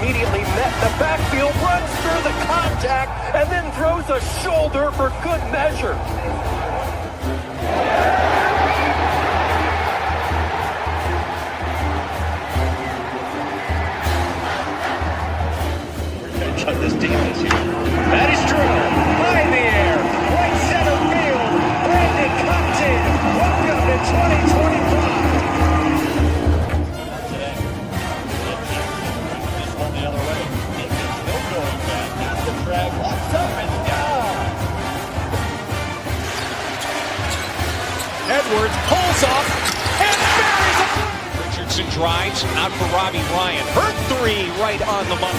immediately met in the backfield, runs through the contact, and then throws a shoulder for good measure. On this defense here. That is true. High in the air. Right center field. Brandon Compton. Welcome to 2025. Today. This one the other way. Still going back. Got the track. Walks up and down. Edwards pulls off and buries it. Richardson drives out for Robbie Ryan. Hurt three right on the money.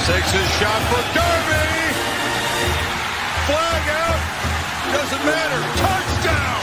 Takes his shot for Derby. Flag out. Doesn't matter. Touchdown.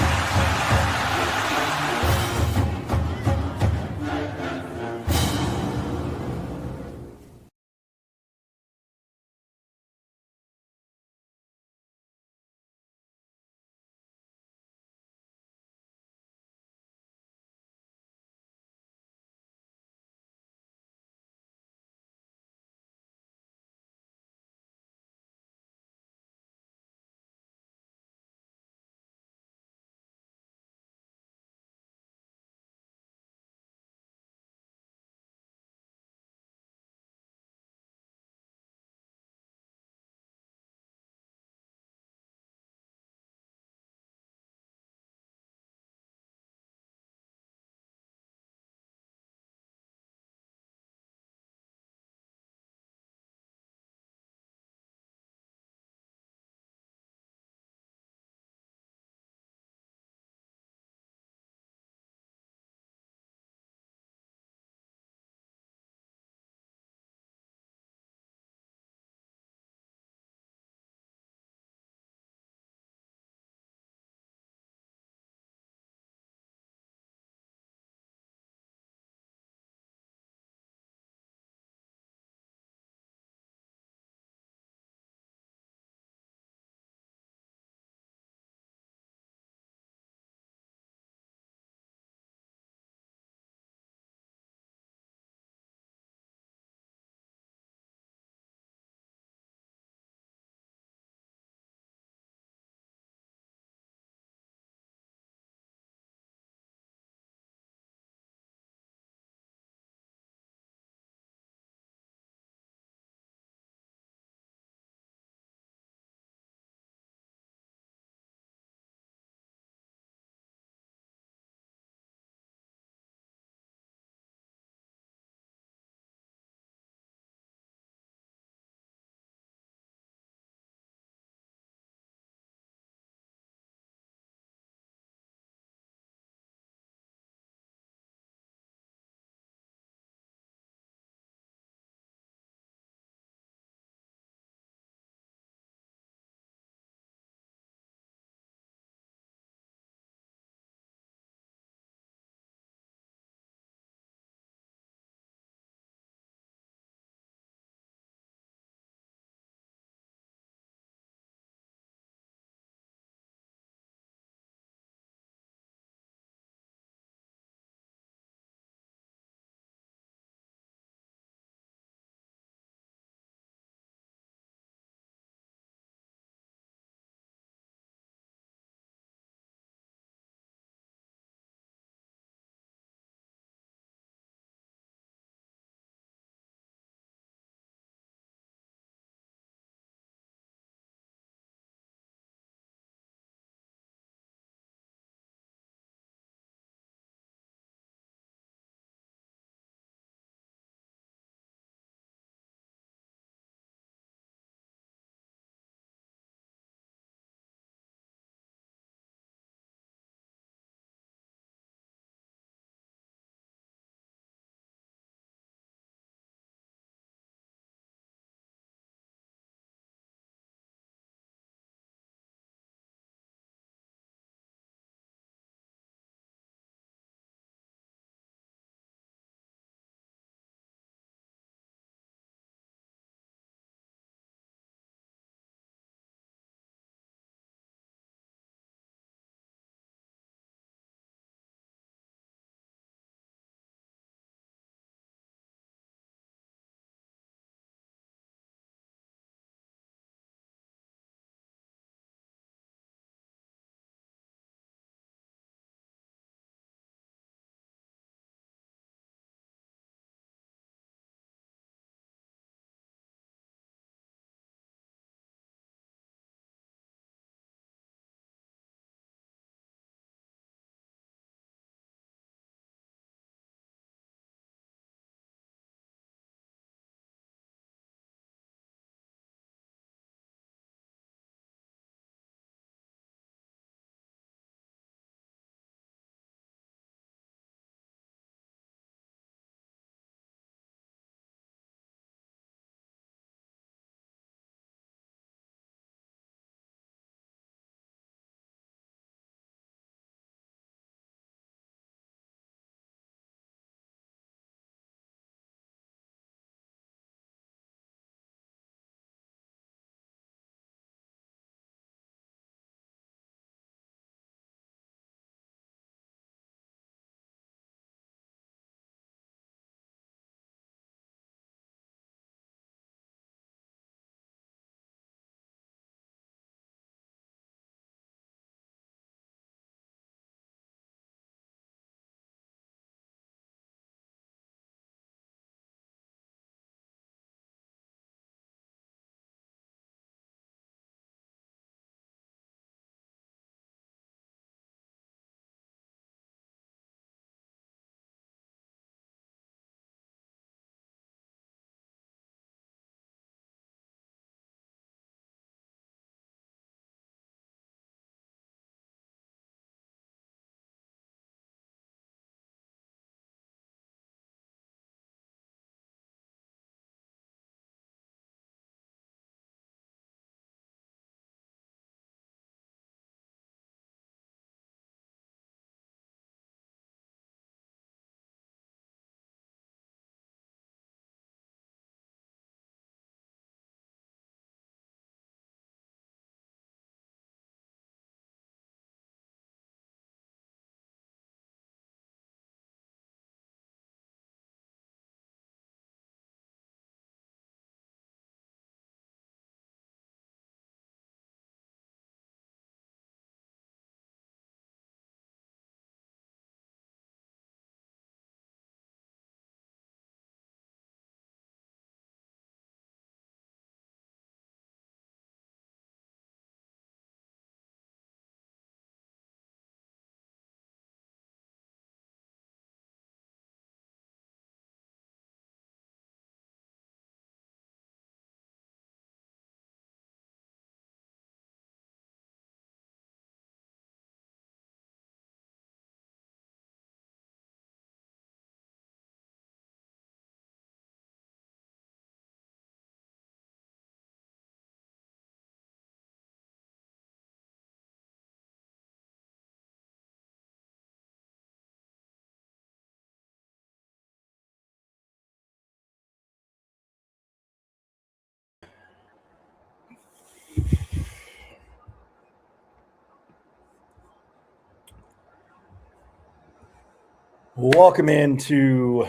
Welcome into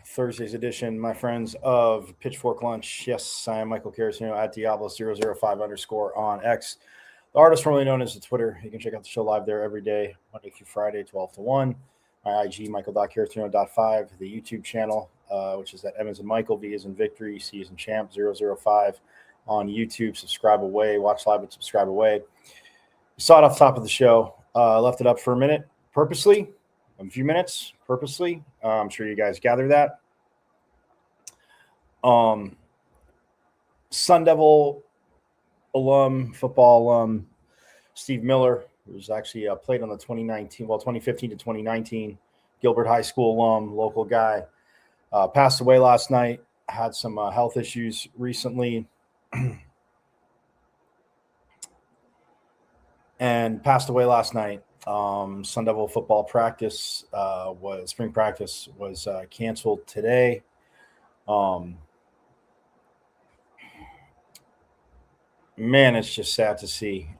Thursday's edition, my friends of Pitchfork Lunch. Yes, I am Michael Carasino at Diablo005_ on X. The artist formerly known as the Twitter. You can check out the show live there every day, Monday through Friday, 12 to 1. My IG, Michael.Carasino.5. The YouTube channel, which is at M as in Michael, V as in Victory, C as in Champ, 005 on YouTube. Subscribe away, watch live and subscribe away. You saw it off the top of the show. Left it up for a minute purposely. A few minutes purposely. I'm sure you guys gather that. Sun Devil alum, football alum, Steve Miller, who's actually played on the 2015 to 2019 Gilbert High School alum, local guy, passed away last night. Had some health issues recently. And passed away last night. Sun Devil football practice spring practice was canceled today. Man, it's just sad to see.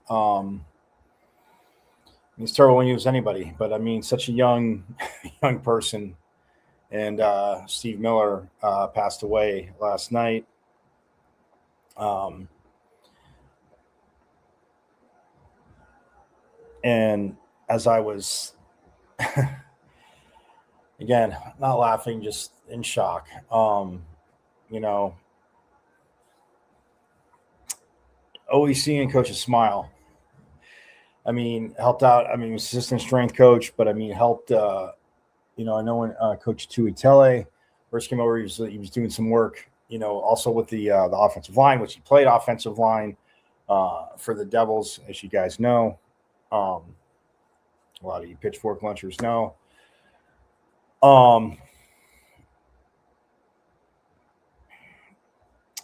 It's terrible when you lose anybody, but I mean, such a young person. And Steve Miller passed away last night. And as I was, again, not laughing, just in shock, always seeing coaches smile. I mean, helped out. I mean, assistant strength coach, but I mean, helped. I know when Coach Tuitele first came over, he was doing some work. Also with the offensive line, which he played offensive line for the Devils, as you guys know. A lot of you Pitchfork Lunchers know.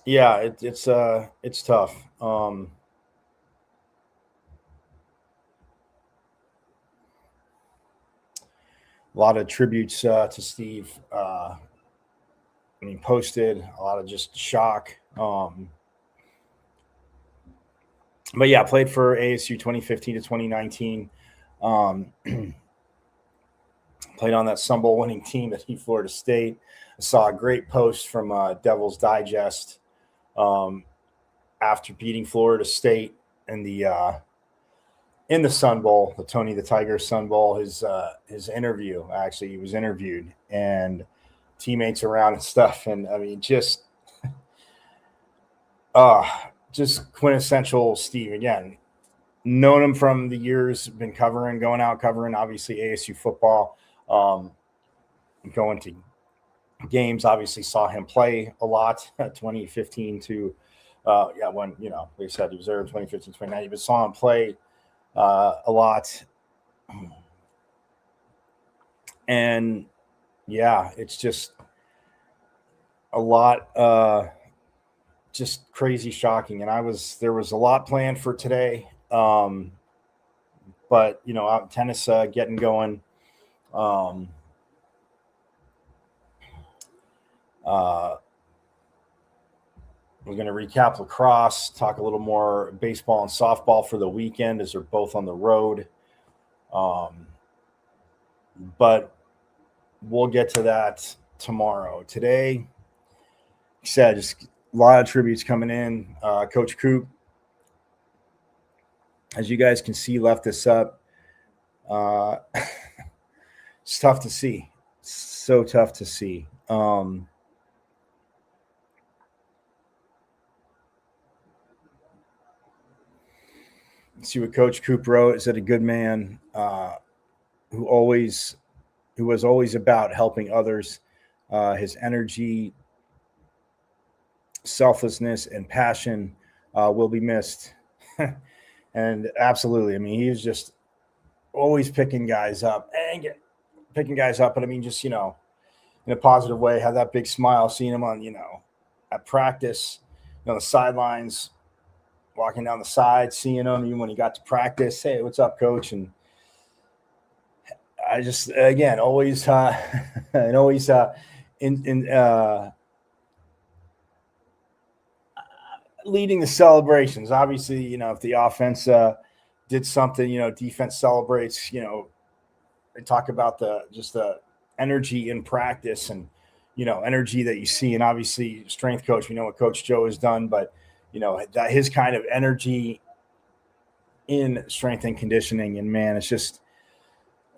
Yeah, it's tough. A lot of tributes to Steve. Posted a lot of just shock. But yeah, played for ASU 2015 to 2019. Played on that Sun Bowl winning team at Florida State. I saw a great post from Devil's Digest after beating Florida State in the Sun Bowl, the Tony the Tiger Sun Bowl. His interview, actually, he was interviewed and teammates around and stuff. And I mean, just quintessential Steve again. Known him from the years, been going out covering, obviously, ASU football, going to games, obviously saw him play a lot, 2015 to, when, they said he was there in 2015, 2019, but saw him play a lot. And, yeah, it's just a lot, just crazy shocking. And there was a lot planned for today. But out tennis getting going. We're going to recap lacrosse, talk a little more baseball and softball for the weekend as they're both on the road. But we'll get to that tomorrow. Today, like I said, just a lot of tributes coming in. Coach Coop, as you guys can see, left this up. It's tough to see. So tough to see. Let's see what Coach Coop wrote. Is that a good man who was always about helping others. His energy, selflessness, and passion will be missed. And absolutely, I mean, he was just always picking guys up. But I mean, just, in a positive way, had that big smile, seeing him on, at practice, the sidelines, walking down the side, seeing him, even when he got to practice, hey, what's up, coach? And I just, again, always, and always leading the celebrations. Obviously, if the offense did something, defense celebrates, they talk about the energy in practice and, energy that you see. And obviously, strength coach, we know what Coach Joe has done, but, that his kind of energy in strength and conditioning. And man, it's just,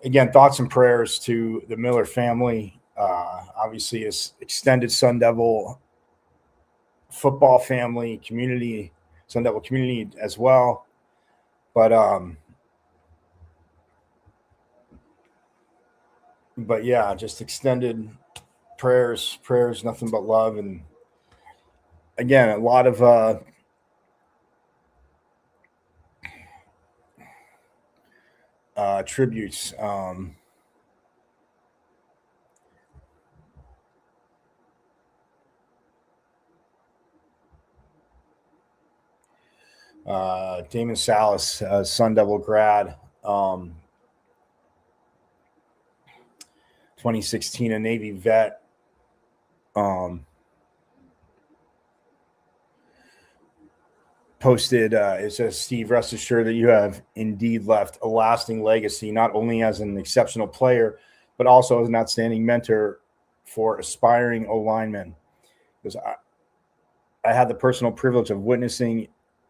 again, thoughts and prayers to the Miller family. Obviously, his extended Sun Devil football family, community, Sun Devil community as well. But yeah, just extended prayers, nothing but love. And again, a lot of tributes. Damon Salas, Sun Devil grad, 2016, a Navy vet. Posted, it says, Steve, rest assured that you have indeed left a lasting legacy, not only as an exceptional player, but also as an outstanding mentor for aspiring O-linemen. Because I had the personal privilege of witnessing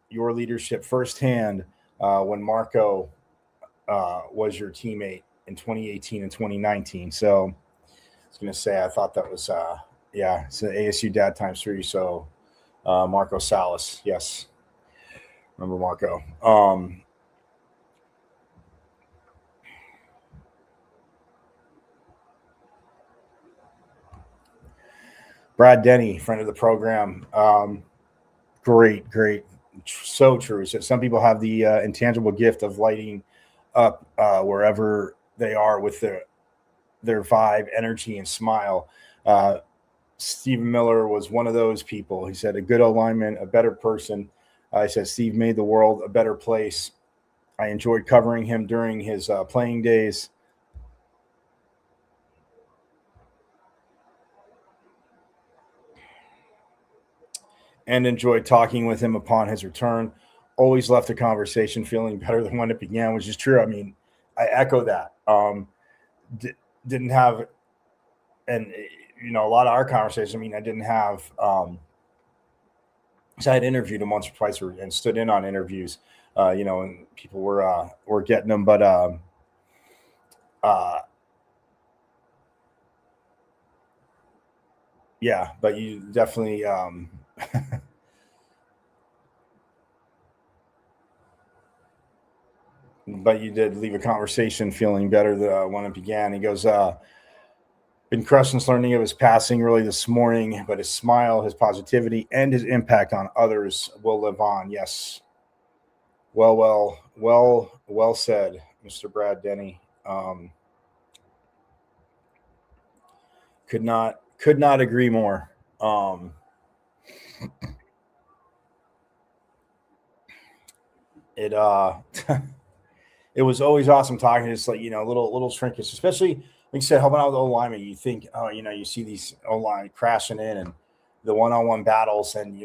your leadership firsthand when Marco was your teammate in 2018 and 2019. So I was going to say, I thought that was, it's an ASU dad times 3. So Marco Salas, yes. Remember Marco. Brad Denny, friend of the program. Great. So true. So some people have the intangible gift of lighting up wherever they are with their vibe, energy, and smile. Stephen Miller was one of those people. He said, a good alignment, a better person. He said, Steve made the world a better place. I enjoyed covering him during his playing days. And enjoyed talking with him upon his return. Always left the conversation feeling better than when it began, which is true. I mean, I echo that. Didn't have, and a lot of our conversations. I mean, I didn't have. So I had interviewed him once or twice, and stood in on interviews. And people were getting them, but yeah, but you definitely. But you did leave a conversation feeling better when it began. He goes, been crushed since learning of his passing early this morning, but his smile, his positivity, and his impact on others will live on. Yes. Well said, Mr. Brad Denny. Could not agree more. It it was always awesome talking to just little shrinkage, especially like you said, helping out with the O-lineman. You think, you see these O-line crashing in and the one-on-one battles, and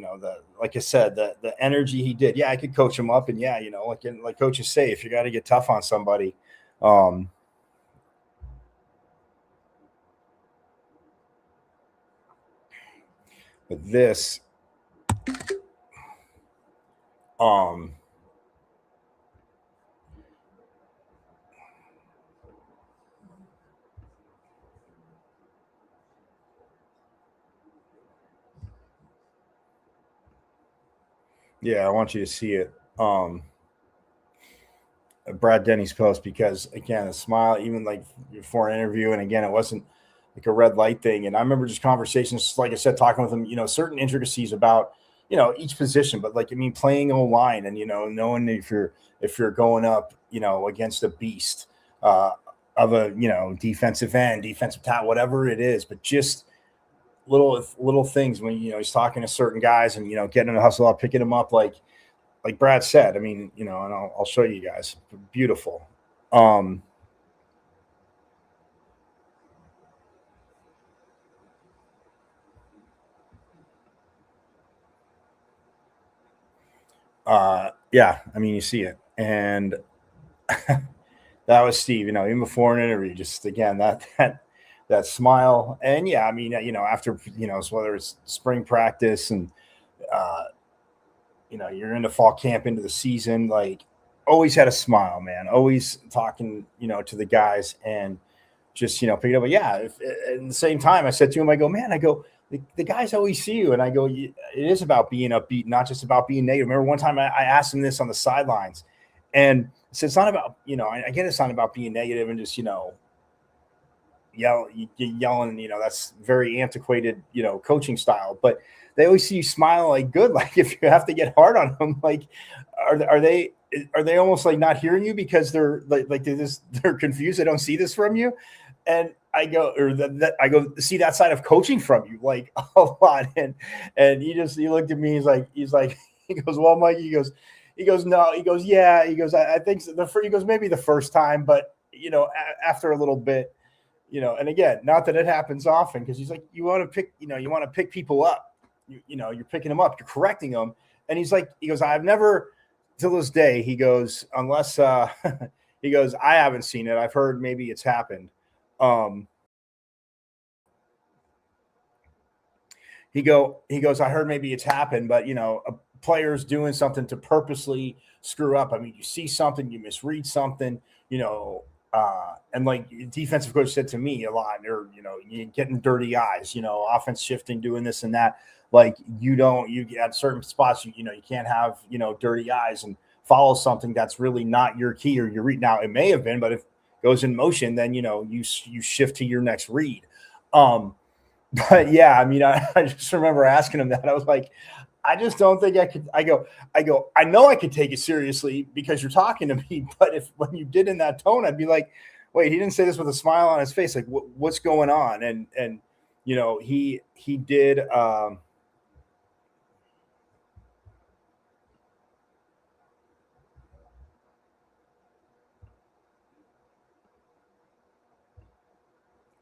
like I said, the energy he did. Yeah, I could coach him up, and yeah, like coaches say, if you got to get tough on somebody, but this, yeah, I want you to see it. Brad Denny's post, because again, a smile, even like before an interview, and again, it wasn't like a red light thing. And I remember just conversations, like I said, talking with him, certain intricacies about each position, but like, I mean, playing O-line and knowing if you're going up against a beast of a defensive end, defensive tackle, whatever it is, but just little things when he's talking to certain guys and getting in a hustle up, picking them up, like Brad said. I mean, and I'll show you guys. Beautiful. Yeah, I mean, you see it. And that was Steve, even before an interview, just again, that that smile. And yeah, I mean, after, so whether it's spring practice and, uh, you're into fall camp, into the season, like always had a smile, man, always talking, to the guys and just, picking up. But yeah, at the same time, I said to him, I go, man, I go, the guys always see you. And I go, it is about being upbeat, not just about being negative. Remember one time I asked him this on the sidelines, and I said, it's not about, I get it's not about being negative and just, yelling, that's very antiquated, coaching style. But they always see you smile like good. Like if you have to get hard on them, like are they almost like not hearing you because they're like they're confused, they don't see this from you? And I go, I go, see that side of coaching from you like a lot. And he looked at me, he's like he goes, well, Mike, he goes no, he goes, yeah, he goes, I think so. He goes, maybe the first time, but after a little bit, and again, not that it happens often, because he's like, you want to pick people up, you're picking them up, you're correcting them. And he goes, I've never, till this day, he goes, unless he goes, I haven't seen it, I've heard maybe it's happened. um he goes, I heard maybe it's happened, but a player's doing something to purposely screw up. I mean, you see something, you misread something, and like defensive coach said to me a lot, or you getting dirty eyes, offense shifting, doing this and that. Like you at certain spots, you can't have dirty eyes and follow something that's really not your key or your read. Now it may have been, but if it goes in motion, then you shift to your next read. But yeah, I mean, I just remember asking him that. I was like, I just don't think I could. I know I could take it seriously because you're talking to me. But if when you did in that tone, I'd be like, wait, he didn't say this with a smile on his face. Like, what's going on? And he did.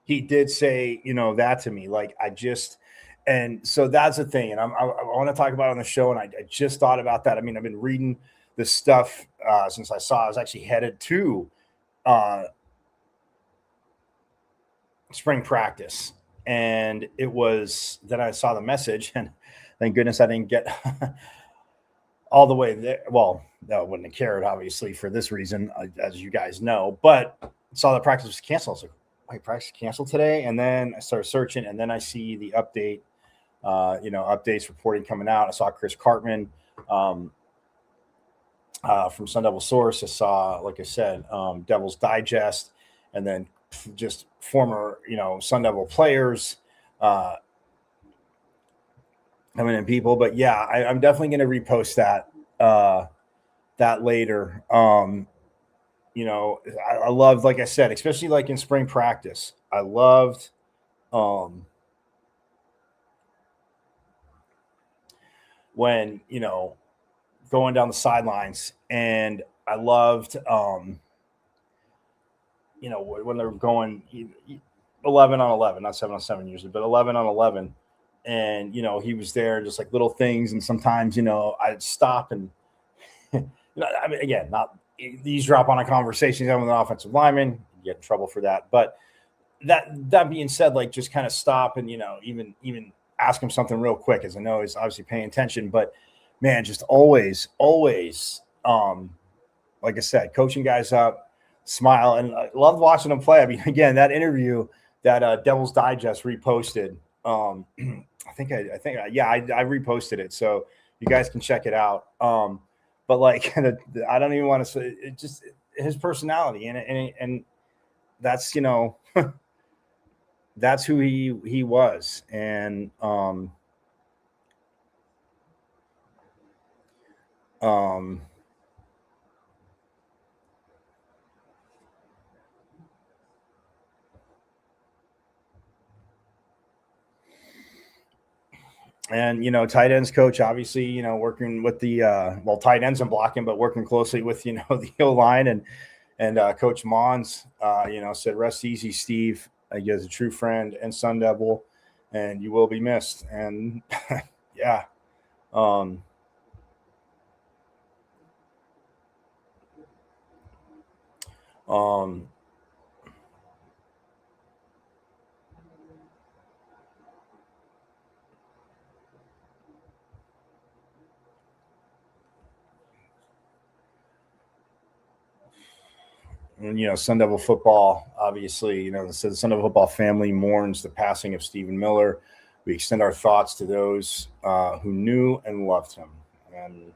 He did say, that to me. Like, and so that's the thing. And I want to talk about it on the show. And I just thought about that. I mean, I've been reading this stuff since I was actually headed to uh, spring practice. And it was then I saw the message, and thank goodness I didn't get all the way there. Well, no, I wouldn't have cared, obviously, for this reason, as you guys know. But saw the practice was canceled. I was like, wait, practice canceled today? And then I started searching, and then I see the update, updates reporting coming out. I saw Chris Cartman from Sun Devil Source. I saw, like I said, Devil's Digest, and then just former, Sun Devil players coming in, people. But yeah, I'm definitely going to repost that later. I loved, like I said, especially like in spring practice, I loved when, going down the sidelines, and I loved, when they're going 11 on 11, not 7 on 7 usually, but 11 on 11. And, he was there, just like little things. And sometimes, I'd stop and, I mean, again, not eavesdrop on a conversation with an offensive lineman, you get in trouble for that. But that being said, like just kind of stop and, even ask him something real quick, as I know he's obviously paying attention. But man, just always, like I said, coaching guys up, smile, and I loved watching them play. I mean, again, that interview that Devil's Digest reposted. I reposted it, so you guys can check it out. But like, I don't even want to say it. Just his personality, and that's that's who he was, and and tight ends coach, obviously, working with the tight ends and blocking, but working closely with the O line, and Coach Mons, said, rest easy, Steve. He is a true friend and Sun Devil, and you will be missed. And yeah, um, um, Sun Devil football, obviously, the Sun Devil football family mourns the passing of Stephen Miller. We extend our thoughts to those who knew and loved him. And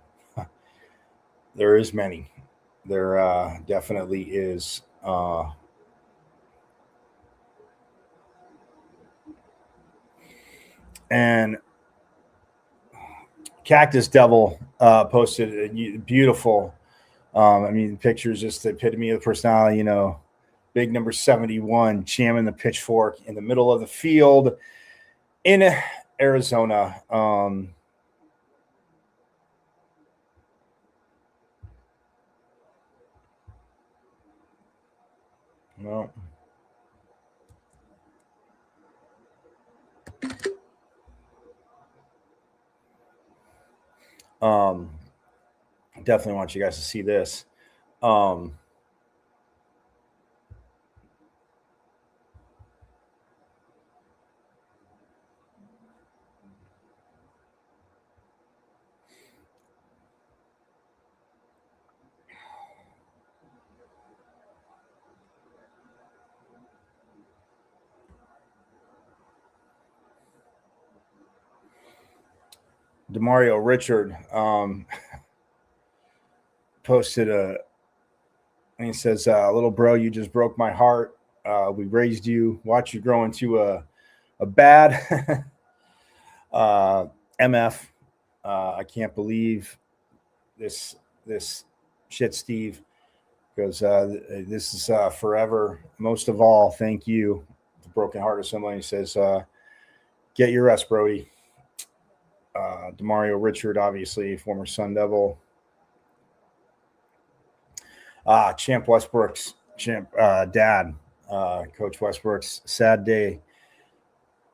there is many. There definitely is. And Cactus Devil posted a beautiful, pictures just the epitome of the personality, big number 71, jamming the pitchfork in the middle of the field in Arizona. Well, definitely want you guys to see this. Demario Richard posted and he says, little bro, you just broke my heart. We raised you, watched you grow into a bad MF. I can't believe this shit, Steve, because this is forever. Most of all, thank you. The broken heart of somebody says, get your rest, Brody. Demario Richard, obviously, former Sun Devil. Champ Westbrook's dad, Coach Westbrook's sad day.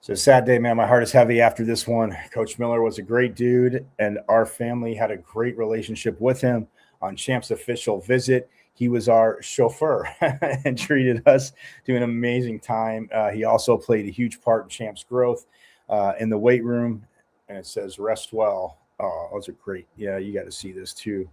So sad day, man. My heart is heavy after this one. Coach Miller was a great dude, and our family had a great relationship with him. On Champ's official visit, he was our chauffeur and treated us to an amazing time. He also played a huge part in Champ's growth in the weight room. And it says, rest well. Oh, those are great. Yeah, you got to see this too.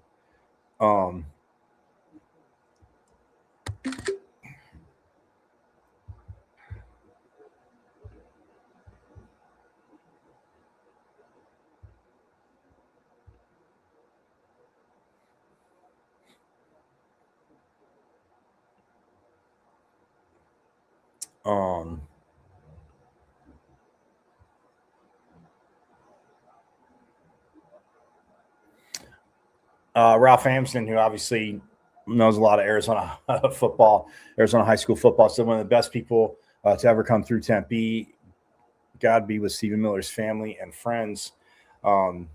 Ralph Hampson, who obviously knows a lot of Arizona football, Arizona high school football, so one of the best people to ever come through Tempe. God be with Stephen Miller's family and friends. Yeah,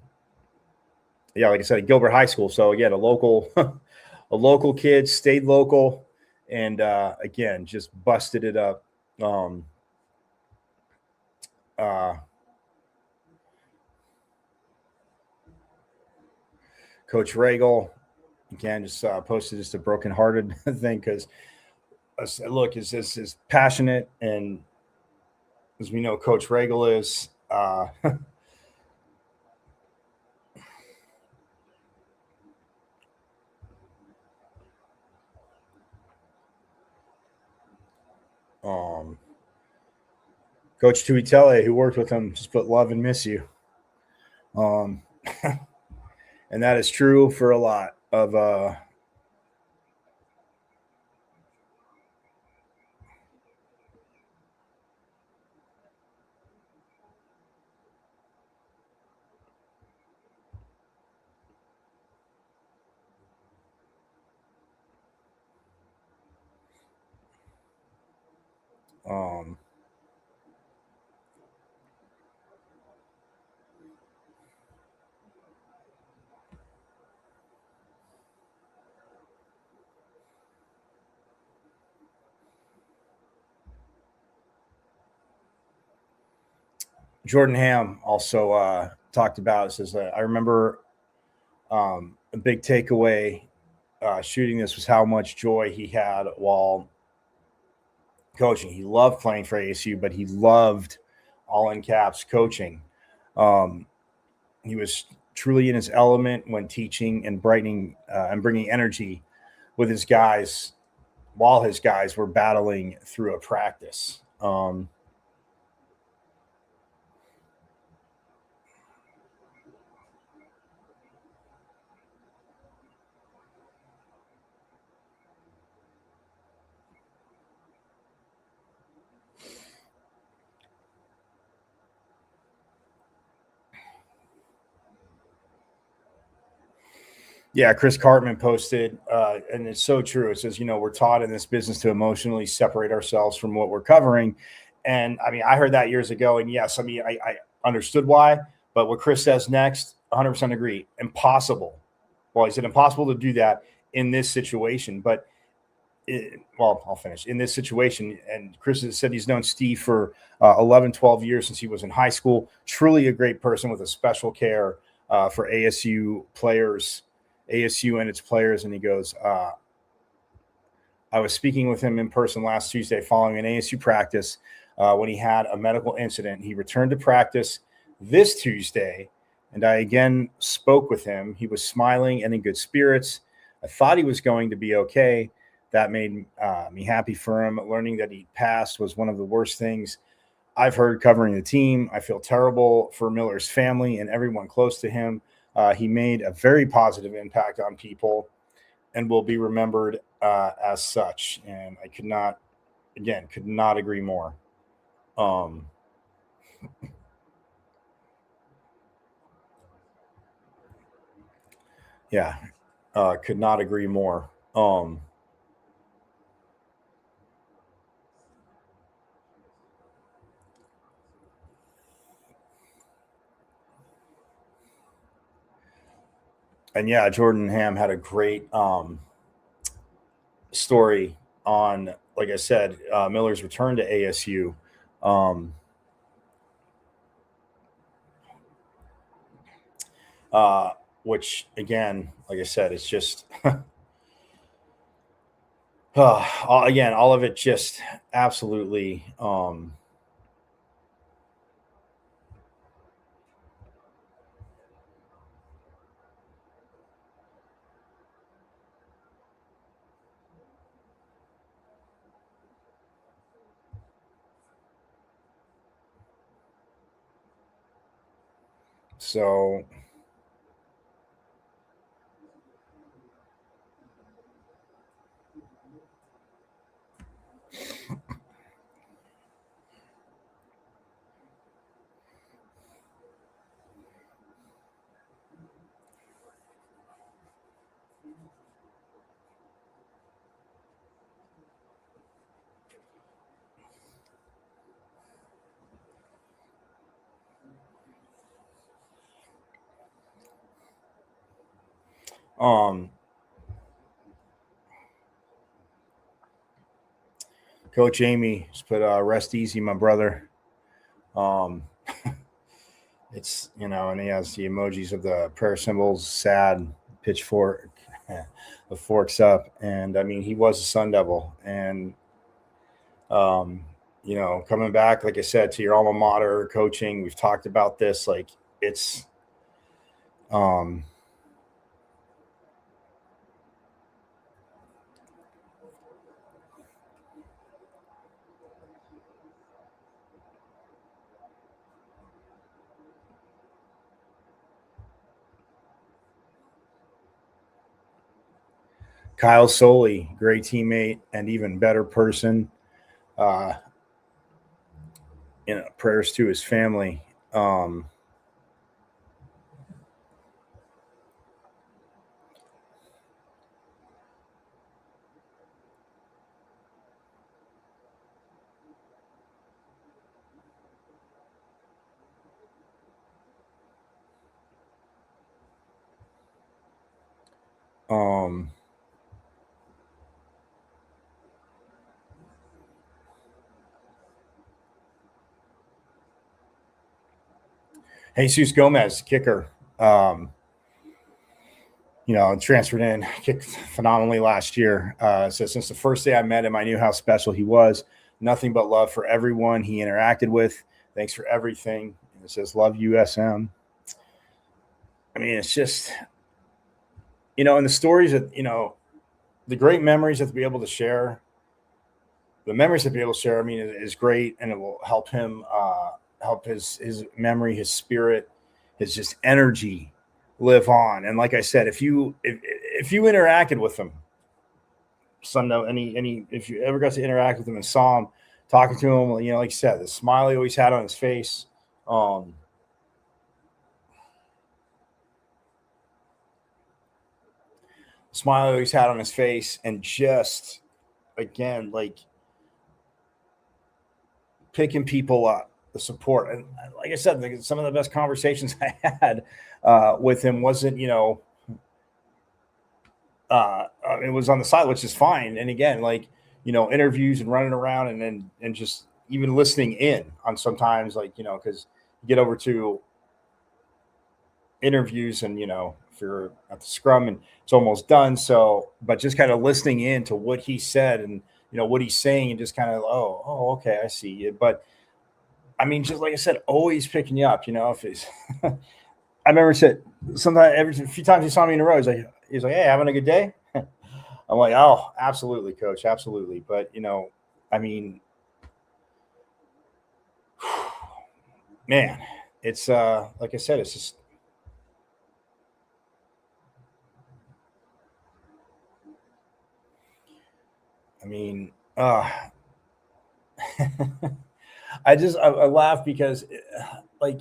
like I said, Gilbert High School. So again, a local kid, stayed local, and again, just busted it up. Coach Regal, again, just posted just a brokenhearted thing because, look, is passionate, and as we know, Coach Regal is. Coach Tuitele, who worked with him, just put love and miss you. And that is true for a lot of Jordan Ham also talked about. It says, I remember a big takeaway shooting this was how much joy he had while coaching. He loved playing for ASU, but he loved, all in caps, coaching. He was truly in his element when teaching and brightening and bringing energy with his guys while his guys were battling through a practice. Yeah, Chris Cartman posted, and it's so true. It says, we're taught in this business to emotionally separate ourselves from what we're covering. And I mean, I heard that years ago. And yes, I mean, I understood why. But what Chris says next, 100% agree. Impossible. Well, he said impossible to do that in this situation. But, I'll finish. In this situation, and Chris has said he's known Steve for 11, 12 years since he was in high school. Truly a great person with a special care for ASU players. ASU and its players, and he goes, I was speaking with him in person last Tuesday following an ASU practice when he had a medical incident. He returned to practice this Tuesday, and I again spoke with him. He was smiling and in good spirits. I thought he was going to be okay. That made me happy for him. Learning that he passed was one of the worst things I've heard covering the team. I feel terrible for Miller's family and everyone close to him. He made a very positive impact on people and will be remembered as such. And I could not agree more. Could not agree more. And yeah, Jordan Ham had a great story on, like I said, Miller's return to ASU. Which again, like I said, it's just again, all of it just absolutely so. Coach Amy just put rest easy, my brother. It's and he has the emojis of the prayer symbols, sad, pitchfork, the forks up, and I mean he was a Sun Devil, and coming back, like I said, to your alma mater, coaching. We've talked about this, like it's Kyle Soley, great teammate and even better person. Prayers to his family. Jesus Gomez, kicker, transferred in, kicked phenomenally last year. So since the first day I met him, I knew how special he was. Nothing but love for everyone he interacted with. Thanks for everything. And it says, love USM. I mean, it's just, and the stories that, the great memories that we'll be able to share the memories that people share, I mean, is great, and it will help him help his memory, his spirit, his just energy live on. And like I said, if you interacted with him, if you ever got to interact with him and saw him talking to him, you know, like you said, the smile he always had on his face. Smile he always had on his face, and just again, like picking people up, the support. And like I said, like, some of the best conversations I had with him wasn't, you know, it was on the side, which is fine. And again, like, you know, interviews and running around and just even listening in on sometimes, like, you know, because you get over to interviews and, you know, if you're at the scrum and it's almost done. So, but just kind of listening in to what he said and, you know, what he's saying, and just kind of, oh, okay, I see it. But I mean, just like I said, always picking you up, you know, if it's, I remember said sometimes a few times he saw me in a row, he's like, hey, having a good day? I'm like, oh, absolutely, coach. Absolutely. But, you know, I mean, man, it's like I said, it's just, I mean, I laugh because like,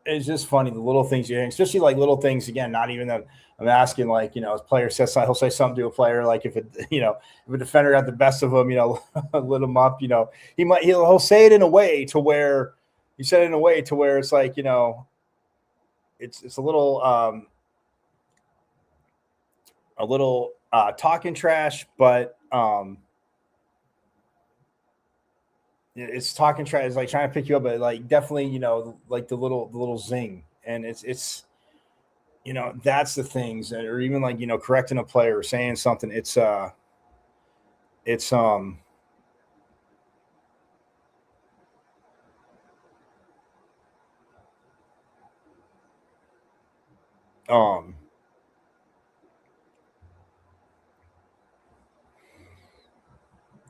it's just funny, the little things you hear, especially like little things. Again, not even that I'm asking, like, you know, a player says something, he'll say something to a player, like if it, you know, if a defender got the best of him, you know, lit him up, you know, he'll say it in a way to where he said it in a way to where it's like, you know, it's a little talking trash, but it's talking trash. It's like trying to pick you up, but like definitely, you know, like the little zing, and it's you know, that's the things, or even like, you know, correcting a player or saying something. It's it's um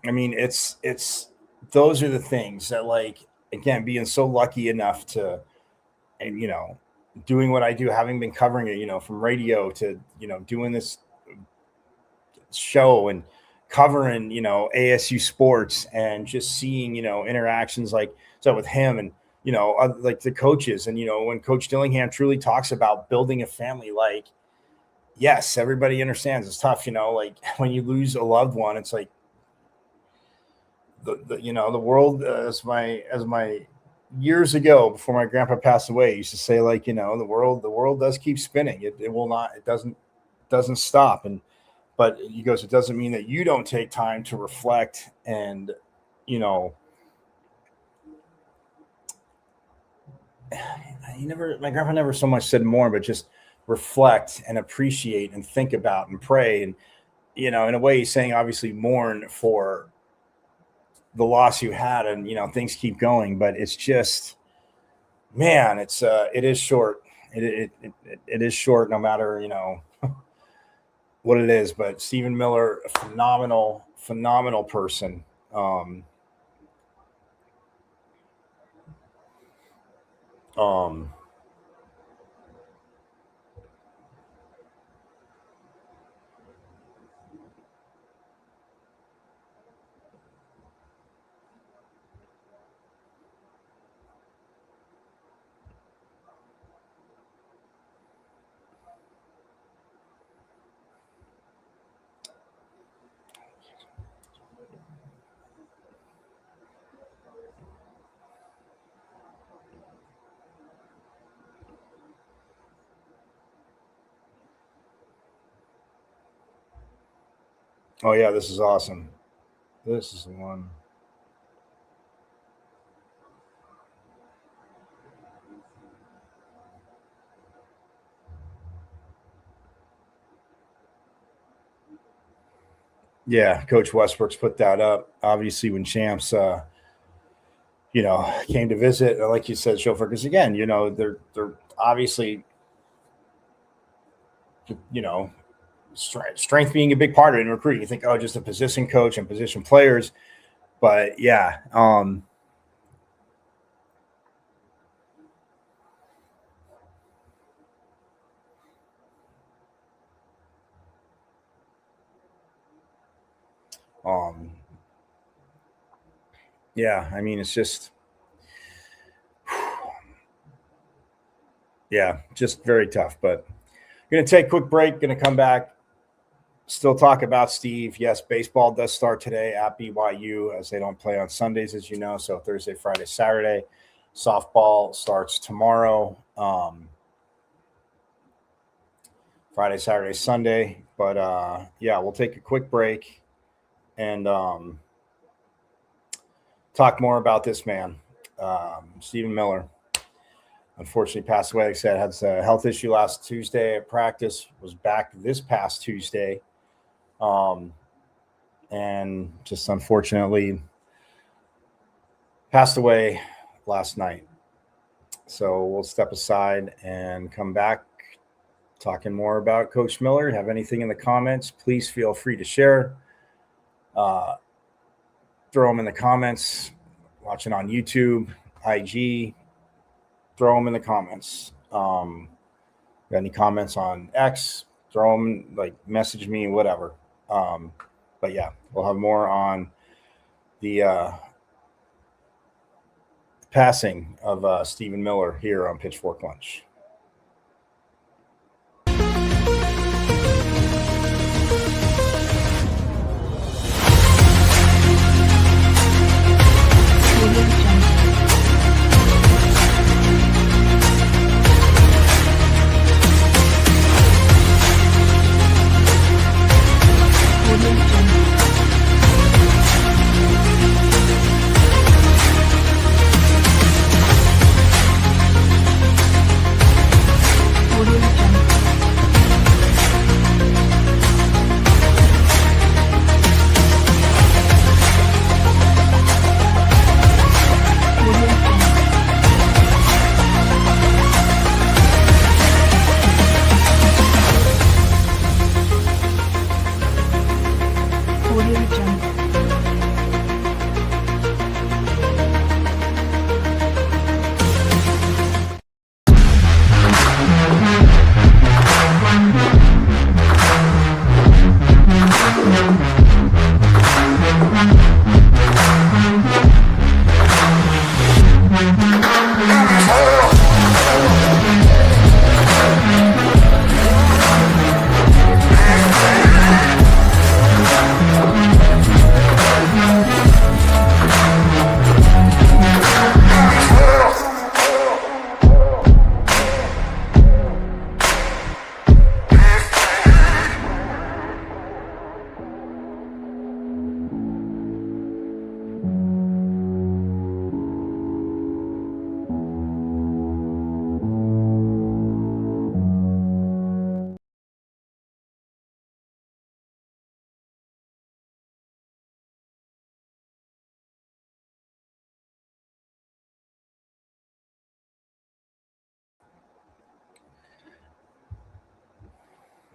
I mean, it's those are the things that, like, again, being so lucky enough to, and you know, doing what I do, having been covering it, you know, from radio to, you know, doing this show and covering, you know, ASU sports, and just seeing, you know, interactions like so with him, and you know, like the coaches, and you know, when Coach Dillingham truly talks about building a family, like, yes, everybody understands it's tough, you know, like when you lose a loved one, it's like the you know, the world, as my years ago before my grandpa passed away used to say, like, you know, the world does keep spinning. It will not, it doesn't stop. And but he goes, it doesn't mean that you don't take time to reflect, and you know, my grandpa never so much said more, but just reflect and appreciate and think about and pray. And you know, in a way, he's saying obviously mourn for the loss you had, and you know, things keep going. But it's just, man, it is short. It is short, no matter, you know, what it is. But Stephen Miller, a phenomenal person. Um, um, oh yeah, this is awesome. This is the one. Yeah, Coach Westbrook's put that up. Obviously, when champs, you know, came to visit, like you said, chauffeur, because again, you know, they're obviously, you know, strength being a big part of it in recruiting. You think, oh, just a position coach and position players, But yeah, yeah, I mean, it's just, yeah, just very tough. But going to take a quick break, going to come back, still talk about Steve. Yes, baseball does start today at BYU as they don't play on Sundays, as you know. So Thursday, Friday, Saturday. Softball starts tomorrow. Friday, Saturday, Sunday. But yeah, we'll take a quick break and talk more about this man, Stephen Miller. Unfortunately, passed away. Like I said, had a health issue last Tuesday at practice. Was back this past Tuesday, and just unfortunately passed away last night. So we'll step aside and come back talking more about Coach Miller. Have anything in the comments, please feel free to share. Throw them in the comments. Watching on YouTube, IG, throw them in the comments. Got any comments on X, throw them, like message me, whatever. But yeah, we'll have more on the passing of Stephen Miller here on Pitchfork Lunch.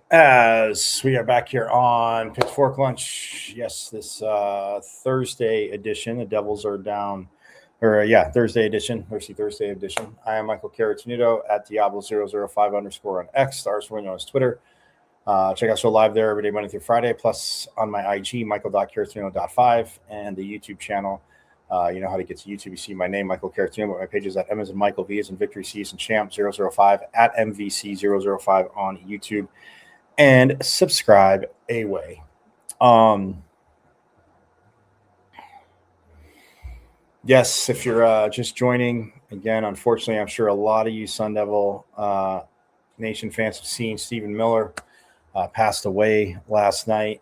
As we are back here on Pitchfork Lunch, yes, this Thursday edition, the Devils are down, or Thursday edition, Thursday edition. I am Michael Caratunuto at Diablo005 _ on X, stars we know as Twitter. Check out show live there every day, Monday through Friday, plus on my IG, michael.caratuno.5, and the YouTube channel. You know how to get to YouTube. You see my name, Michael Caratuno, but my page is at M as in Michael, V as in Victory, C as in Champ 005 at MVC005 on YouTube. And subscribe away. Yes, if you're just joining, again, unfortunately, I'm sure a lot of you Sun Devil Nation fans have seen Stephen Miller passed away last night.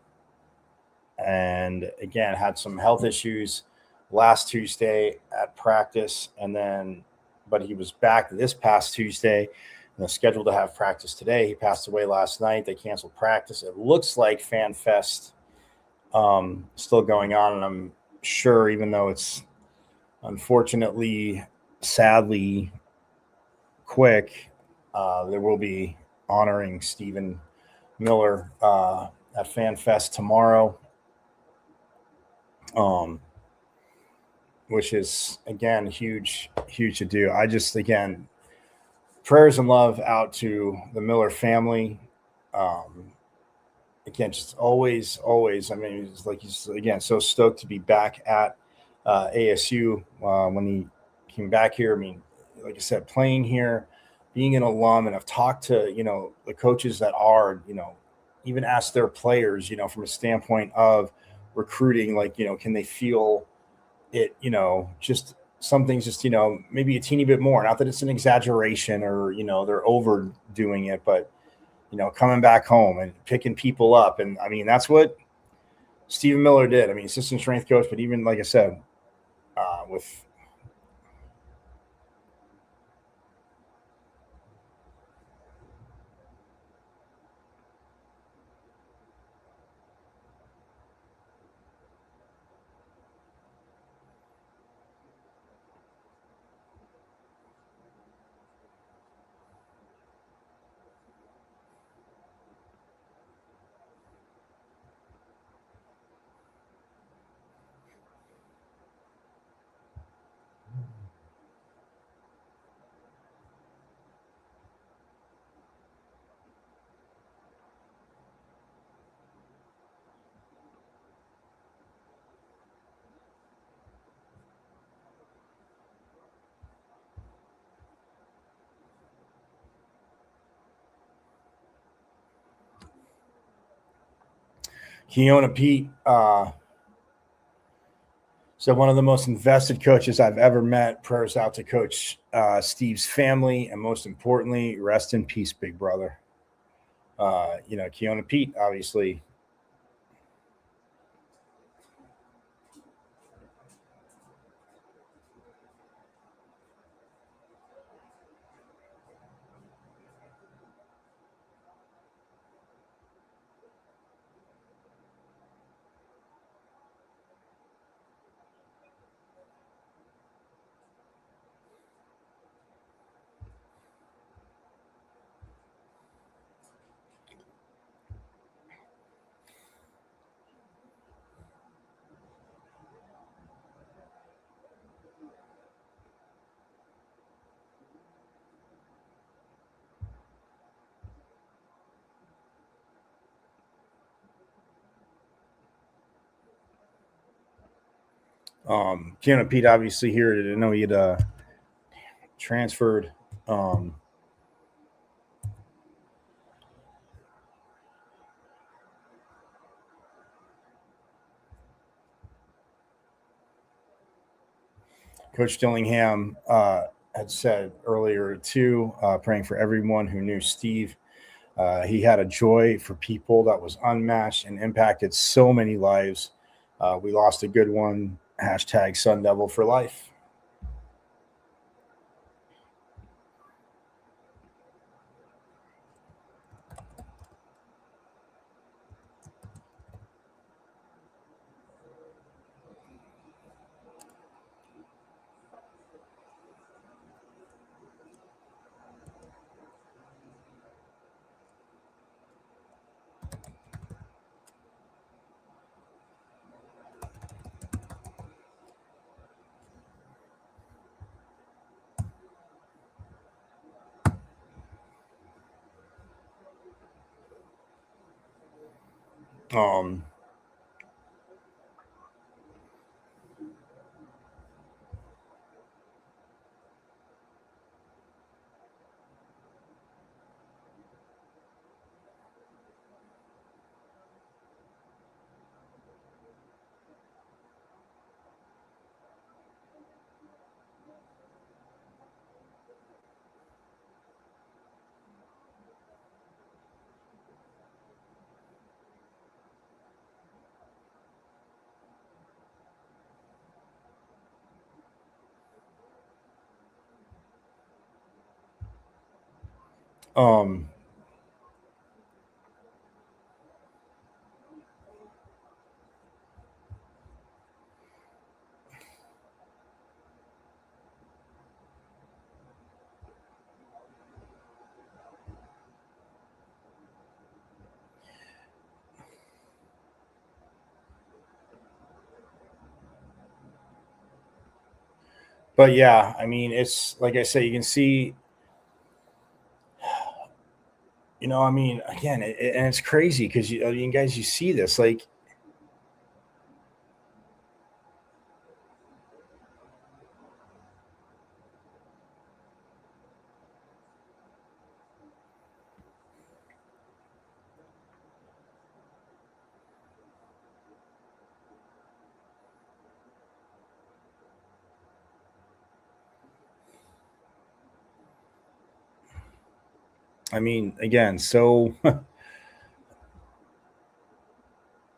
And again, had some health issues last Tuesday at practice. But he was back this past Tuesday. Scheduled to have practice today. He passed away last night. They canceled practice. It looks like Fan Fest still going on, and I'm sure, even though it's unfortunately, sadly quick, there will be honoring Stephen Miller at Fan Fest tomorrow. which is again huge to do. I just again prayers and love out to the Miller family. Um, Again, just always. I mean, it's like he's again so stoked to be back at ASU when he came back here. I mean, like I said, playing here, being an alum, and I've talked to the coaches that are even asked their players from a standpoint of recruiting, like can they feel it? Just some things, just maybe a teeny bit more. Not that it's an exaggeration or they're overdoing it, but coming back home and picking people up. And I mean, that's what Stephen Miller did. I mean, assistant strength coach, but even like I said, with Keona Pete, said one of the most invested coaches I've ever met. Prayers out to Coach Steve's family, and most importantly, rest in peace, big brother. Keona Pete, obviously. Keona Pete, obviously here. I didn't know he had transferred. Coach Dillingham had said earlier too, praying for everyone who knew Steve. He had a joy for people that was unmatched and impacted so many lives. We lost a good one. Hashtag Sun Devil for life. Um, um, But yeah, I mean, it's like I say, you can see, I mean, again, and it's crazy because guys, you see this, like, I mean, again, so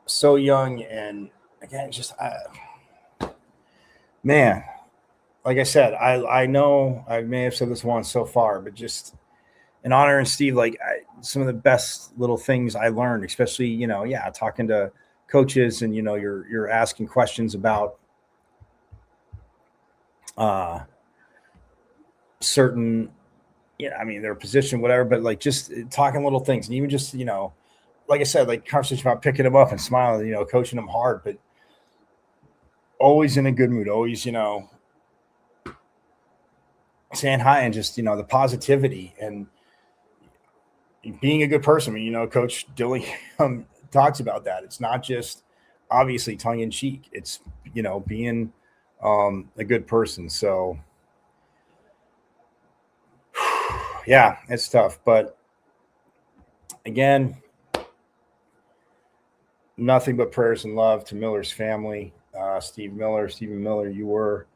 so young, and again, just man, like I said, I know I may have said this once so far, but just in honor and Steve, like some of the best little things I learned, especially talking to coaches, and you're asking questions about certain, I mean, their position, whatever, but like just talking little things, and even just like I said, like conversation about picking them up and smiling, coaching them hard, but always in a good mood, always saying hi, and just the positivity and being a good person. I mean, Coach Dillingham talks about that. It's not just obviously tongue in cheek. It's being a good person. So yeah, it's tough. But again, nothing but prayers and love to Miller's family. Stephen Miller, you were,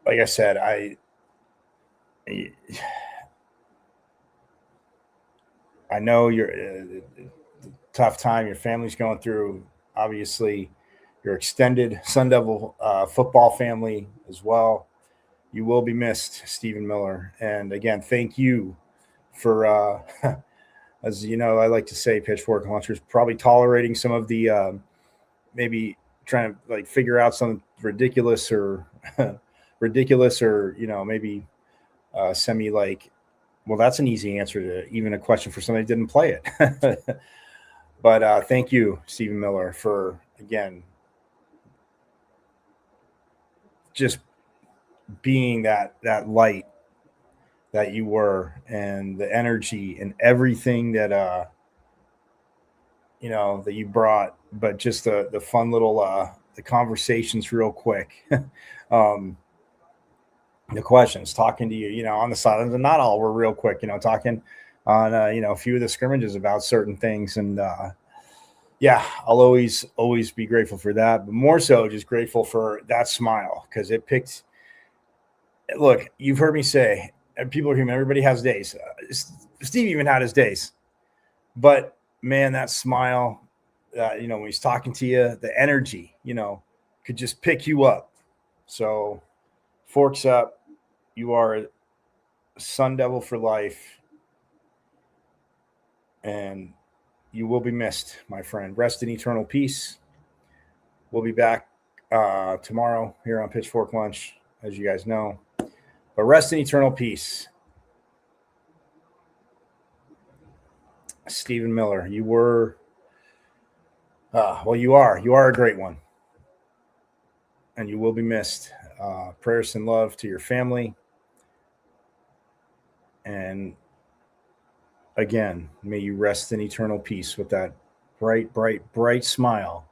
like I said, I know you're a tough time your family's going through. Obviously, your extended Sun Devil football family as well. You will be missed, Stephen Miller. And again, thank you for, as you know, I like to say, Pitchfork Launchers, probably tolerating some of the maybe trying to like figure out some ridiculous or maybe semi like, well, that's an easy answer to even a question for somebody who didn't play it. But thank you, Stephen Miller, for, again, just being that light that you were, and the energy and everything that that you brought. But just the fun little the conversations real quick. The questions, talking to you, on the sidelines, and not all were real quick, talking on, a few of the scrimmages about certain things. And yeah, I'll always be grateful for that, but more so just grateful for that smile, because it picked. Look, you've heard me say, and people are human. Everybody has days. Steve even had his days, but man, that smile, when he's talking to you, the energy, could just pick you up. So, forks up. You are a Sun Devil for life, and you will be missed, my friend. Rest in eternal peace. We'll be back tomorrow here on Pitchfork Lunch, as you guys know. But rest in eternal peace, Stephen Miller. You were, you are a great one, and you will be missed. Prayers and love to your family. And again, may you rest in eternal peace with that bright smile,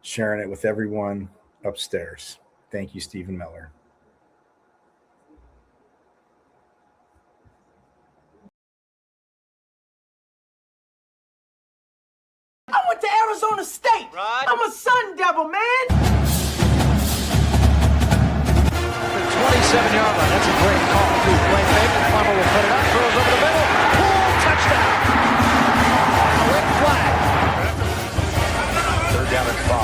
sharing it with everyone upstairs. Thank you, Stephen Miller. I went to Arizona State. Right. I'm a Sun Devil, man. 27-yard line. That's a great call. Play fake. Plummer will put it up. Throws over the middle. Poole, touchdown. Red flag. 3rd down and 5.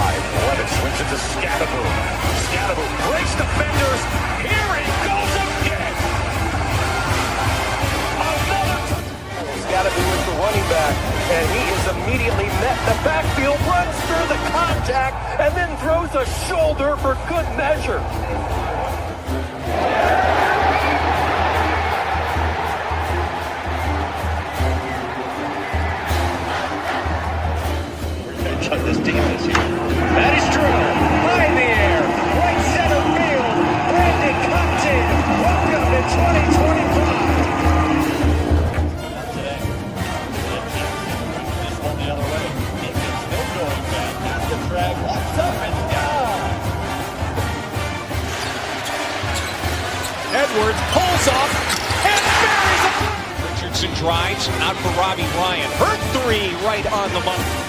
Levitt swings it to Scatterboom. Scatterboom breaks defenders. Here he goes again. Scatterboom is the running back, and he is immediately met. The backfield runs through the contact and then throws a shoulder for good measure. Chuck this deep this year. That is true. High in the air. Right center field. Today. This one the other way. It's still going back. That's the drag. Walks up and down. Edwards pulls off and buries it. Richardson drives out for Robbie Ryan. Hurt three right on the money.